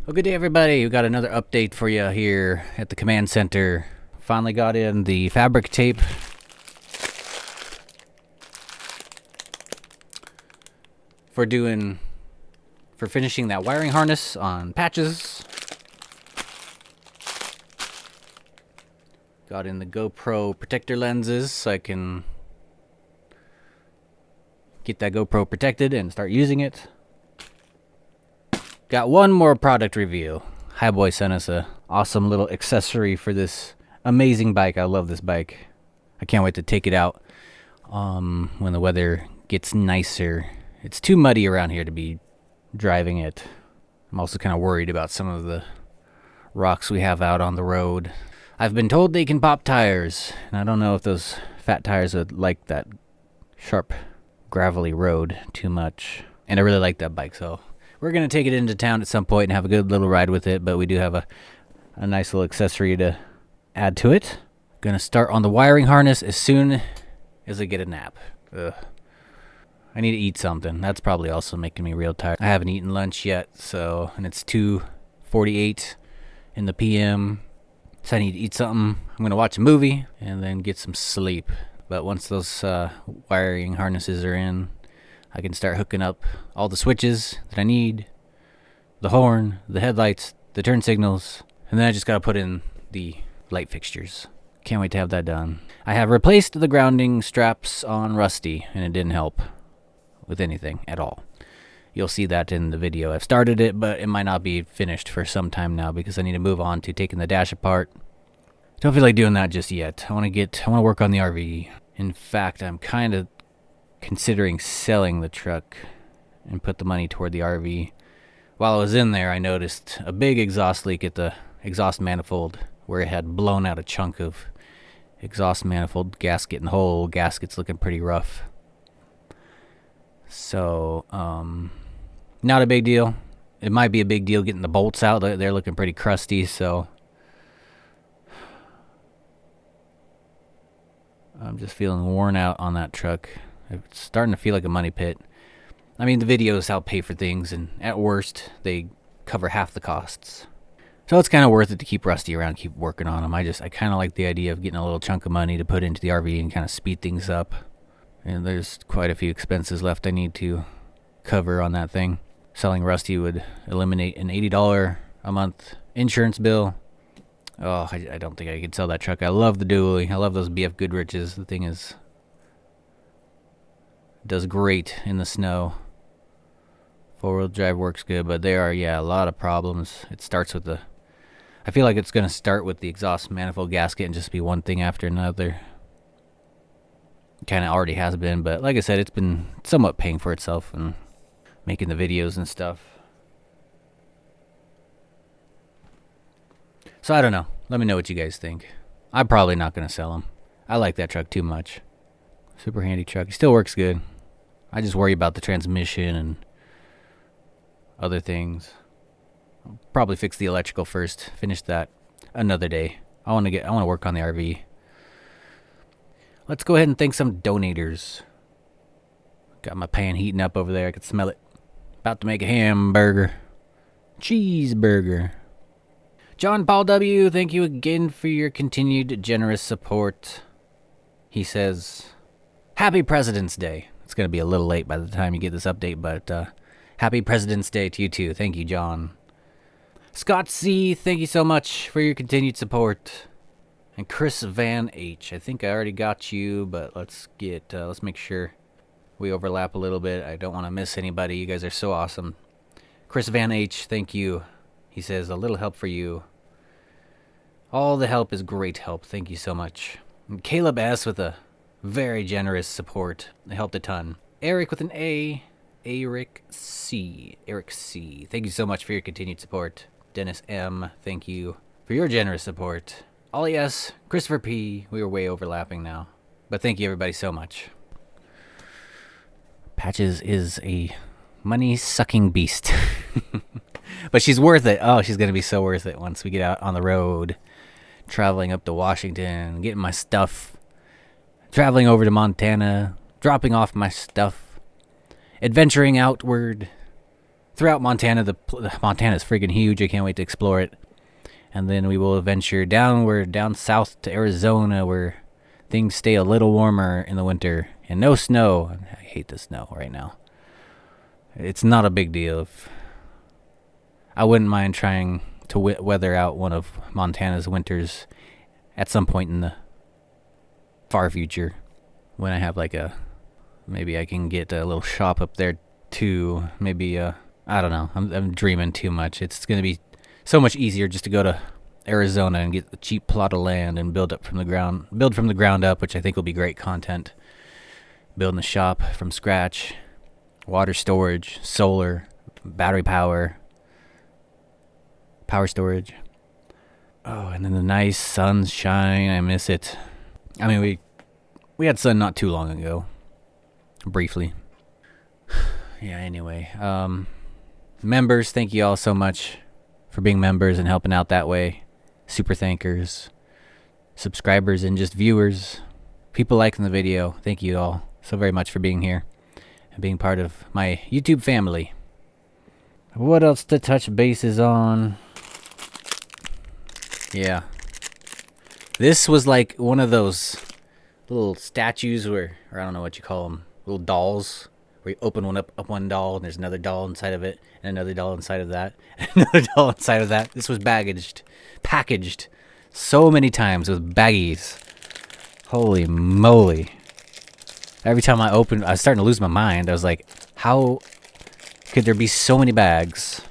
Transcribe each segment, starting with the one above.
Well, good day, everybody. We got another update for you here at the command center. Finally got in the fabric tape. For finishing that wiring harness on patches. Got in the GoPro protector lenses so I can get that GoPro protected and start using it. Got one more product review. Highboy sent us a awesome little accessory for this amazing bike. I love this bike. I can't wait to take it out when the weather gets nicer. It's too muddy around here to be driving it. I'm also kind of worried about some of the rocks we have out on the road. I've been told they can pop tires, and I don't know if those fat tires would like that sharp, gravelly road too much. And I really like that bike, so we're going to take it into town at some point and have a good little ride with it, but we do have a nice little accessory to add to it. Going to start on the wiring harness as soon as I get a nap. Ugh. I need to eat something. That's probably also making me real tired. I haven't eaten lunch yet, and it's 2:48 in the PM, so I need to eat something. I'm going to watch a movie and then get some sleep. But once those wiring harnesses are in, I can start hooking up all the switches that I need, the horn, the headlights, the turn signals, and then I just gotta put in the light fixtures. Can't wait to have that done. I have replaced the grounding straps on Rusty, and it didn't help with anything at all. You'll see that in the video. I've started it, but it might not be finished for some time now because I need to move on to taking the dash apart. Don't feel like doing that just yet. I want to work on the RV. In fact, I'm kind of considering selling the truck and put the money toward the RV. While I was in there, I noticed a big exhaust leak at the exhaust manifold where it had blown out a chunk of exhaust manifold gasket, and the whole gasket's looking pretty rough. So, not a big deal. It might be a big deal getting the bolts out. They're looking pretty crusty, so I'm just feeling worn out on that truck. It's starting to feel like a money pit. I mean, the videos help pay for things, and at worst, they cover half the costs. So it's kind of worth it to keep Rusty around, keep working on him. I kind of like the idea of getting a little chunk of money to put into the RV and kind of speed things up. And there's quite a few expenses left I need to cover on that thing. Selling Rusty would eliminate an $80 a month insurance bill. Oh, I don't think I could sell that truck. I love the dually. I love those BF Goodriches. The thing does great in the snow. Four-wheel drive works good, but there are, a lot of problems. It starts with I feel like it's going to start with the exhaust manifold gasket and just be one thing after another. Kind of already has been, but like I said, it's been somewhat paying for itself and making the videos and stuff. So I don't know. Let me know what you guys think. I'm probably not going to sell him. I like that truck too much. Super handy truck. He still works good. I just worry about the transmission and other things. I'll probably fix the electrical first. Finish that another day. I want to work on the RV. Let's go ahead and thank some donators. Got my pan heating up over there. I can smell it. About to make a hamburger. Cheeseburger. John Paul W., thank you again for your continued generous support. He says, Happy President's Day. It's going to be a little late by the time you get this update, but Happy President's Day to you too. Thank you, John. Scott C., thank you so much for your continued support. And Chris Van H., I think I already got you, but let's make sure we overlap a little bit. I don't want to miss anybody. You guys are so awesome. Chris Van H., thank you. He says, a little help for you. All the help is great help. Thank you so much. And Caleb S. with a very generous support. It helped a ton. Eric with an A. Eric C. Thank you so much for your continued support. Dennis M., thank you for your generous support. Ollie S., Christopher P., we were way overlapping now. But thank you everybody so much. Patches is a money-sucking beast. But she's worth it. Oh, she's going to be so worth it once we get out on the road. Traveling up to Washington, getting my stuff. Traveling over to Montana, dropping off my stuff. Adventuring outward throughout Montana. Montana's freaking huge. I can't wait to explore it. And then we will venture downward, down south to Arizona, where things stay a little warmer in the winter and no snow. I hate the snow right now. It's not a big deal. I wouldn't mind trying to weather out one of Montana's winters at some point in the far future, when I have maybe I can get a little shop up there too. Maybe I don't know. I'm dreaming too much. It's gonna be so much easier just to go to Arizona and get a cheap plot of land and build from the ground up, which I think will be great content. Building the shop from scratch, water storage, solar, battery power storage. Oh, and then the nice sunshine. I miss it. I mean, we had sun not too long ago. Briefly. Yeah, anyway. Members, thank you all so much for being members and helping out that way. Super thankers. Subscribers and just viewers. People liking the video. Thank you all so very much for being here and being part of my YouTube family. What else to touch bases on? Yeah. This was like one of those little statues or I don't know what you call them, little dolls, where you open one up one doll and there's another doll inside of it, and another doll inside of that, and another doll inside of that. This was packaged so many times with baggies. Holy moly. Every time I opened, I was starting to lose my mind. I was like, how could there be so many bags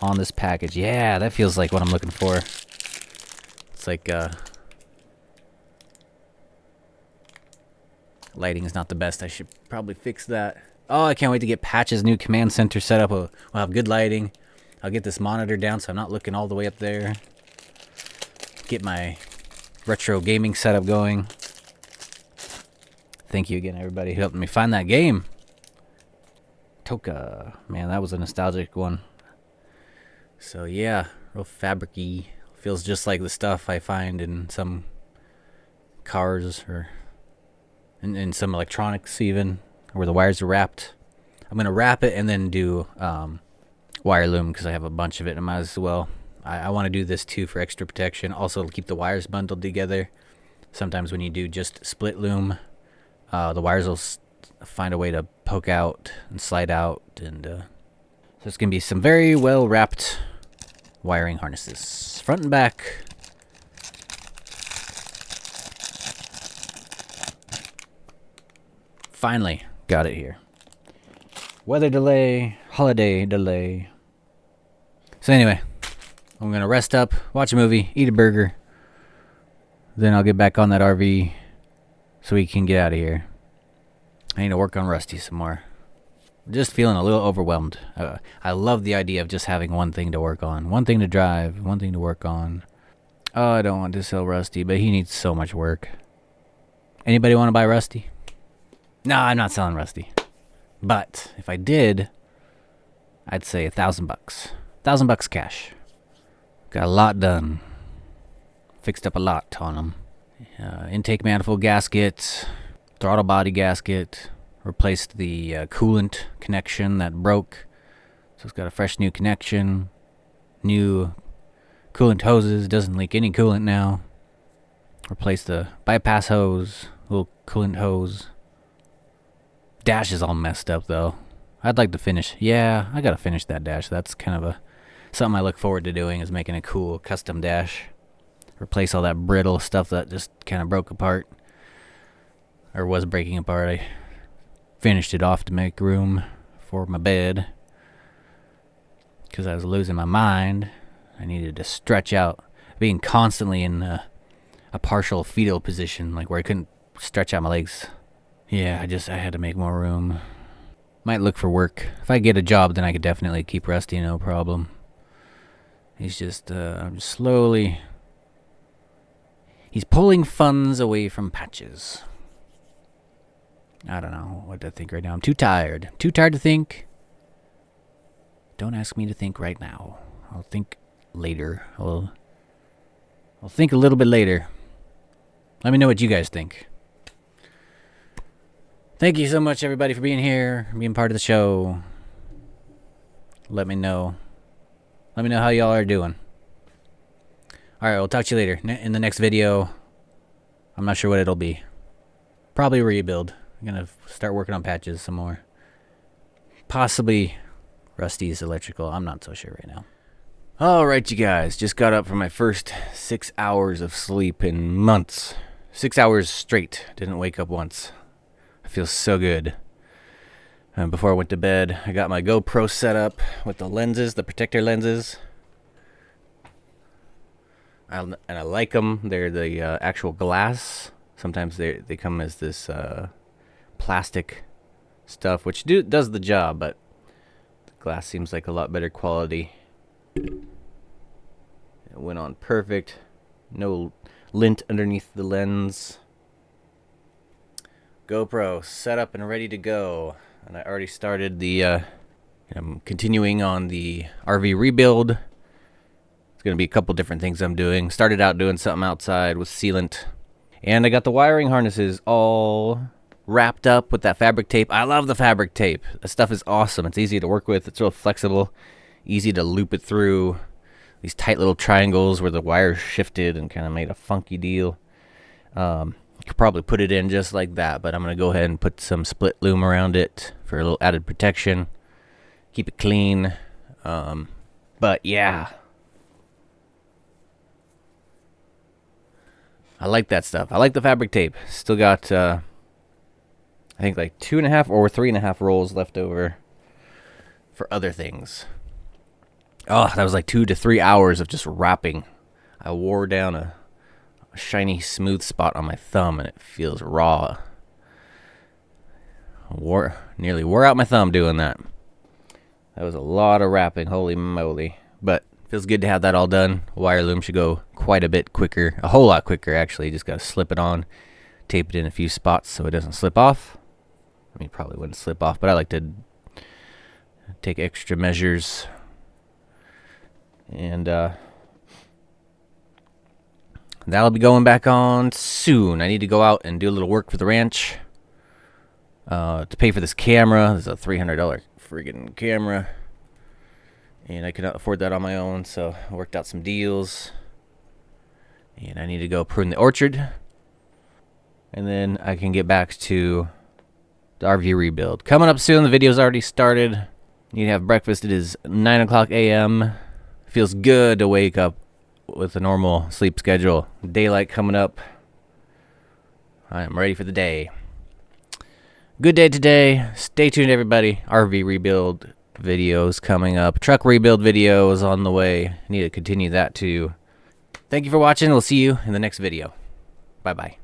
on this package? Yeah, that feels like what I'm looking for. It's like, lighting is not the best. I should probably fix that. Oh, I can't wait to get Patch's new command center set up. We'll have good lighting. I'll get this monitor down so I'm not looking all the way up there. Get my retro gaming setup going. Thank you again, everybody, who helped me find that game. Toka. Man, that was a nostalgic one. So, yeah, real fabric-y. Feels just like the stuff I find in some cars or in some electronics even, where the wires are wrapped. I'm going to wrap it and then do wire loom because I have a bunch of it. I might as well. I want to do this too for extra protection. Also, to keep the wires bundled together. Sometimes when you do just split loom, the wires will find a way to poke out and slide out. And so it's going to be some very well wrapped wiring harnesses, front and back. Finally got it here. Weather delay, holiday delay. So anyway, I'm gonna rest up, watch a movie, eat a burger. Then I'll get back on that RV so we can get out of here. I need to work on Rusty some more. I'm just feeling a little overwhelmed. I love the idea of just having one thing to work on, one thing to drive, one thing to work on. Oh, I don't want to sell Rusty, but he needs so much work. Anybody want to buy Rusty? No, I'm not selling Rusty. But if I did, I'd say $1,000. $1,000 cash. Got a lot done. Fixed up a lot on them. Intake manifold gasket, throttle body gasket, replaced the coolant connection that broke. So it's got a fresh new connection. New coolant hoses, doesn't leak any coolant now. Replaced the bypass hose, little coolant hose. Dash is all messed up though. I'd like to finish. Yeah, I gotta finish that dash. That's kind of something I look forward to doing, is making a cool custom dash. Replace all that brittle stuff that just kind of broke apart. Or was breaking apart. I finished it off to make room for my bed. Because I was losing my mind. I needed to stretch out. Being constantly in a partial fetal position, like where I couldn't stretch out my legs. Yeah, I had to make more room. Might look for work. If I get a job, then I could definitely keep Rusty, no problem. He's just, I'm slowly... He's pulling funds away from Patches. I don't know what to think right now. I'm too tired. Too tired to think. Don't ask me to think right now. I'll think later. I'll think a little bit later. Let me know what you guys think. Thank you so much, everybody, for being here, being part of the show. Let me know. Let me know how y'all are doing. Alright, we'll talk to you later. In the next video, I'm not sure what it'll be. Probably a rebuild. I'm gonna start working on patches some more. Possibly Rusty's electrical. I'm not so sure right now. Alright, you guys. Just got up from my first 6 hours of sleep in months. 6 hours straight. Didn't wake up once. I feel so good. And before I went to bed, I got my GoPro set up with the lenses, the protector lenses. And I like them. They're the actual glass. Sometimes they come as this plastic stuff, which does the job, but the glass seems like a lot better quality. It went on perfect. No lint underneath the lens. GoPro set up and ready to go. And I already started the, I'm continuing on the RV rebuild. It's going to be a couple different things I'm doing. Started out doing something outside with sealant. And I got the wiring harnesses all wrapped up with that fabric tape. I love the fabric tape. That stuff is awesome. It's easy to work with. It's real flexible. Easy to loop it through these tight little triangles where the wire shifted and kind of made a funky deal. You could probably put it in just like that, but I'm going to go ahead and put some split loom around it for a little added protection. Keep it clean. But yeah. I like that stuff. I like the fabric tape. Still got, I think like 2.5 or 3.5 rolls left over for other things. Oh, that was like 2 to 3 hours of just wrapping. I wore down a shiny smooth spot on my thumb and it feels raw. Nearly wore out my thumb doing that. That was a lot of wrapping, holy moly. But feels good to have that all done. Wire loom should go quite a bit quicker, a whole lot quicker actually. You just gotta slip it on, tape it in a few spots so it doesn't slip off. I mean, probably wouldn't slip off, but I like to take extra measures. And that'll be going back on soon. I need to go out and do a little work for the ranch to pay for this camera. This is a $300 friggin' camera, and I cannot afford that on my own, so I worked out some deals. And I need to go prune the orchard, and then I can get back to the RV rebuild. Coming up soon. The video's already started. Need to have breakfast. It is 9 o'clock a.m. Feels good to wake up with a normal sleep schedule. Daylight coming up. I am ready for the day. Good day today. Stay tuned, everybody. RV rebuild videos coming up. Truck rebuild video is on the way. Need to continue that too. Thank you for watching. We'll see you in the next video. Bye-bye.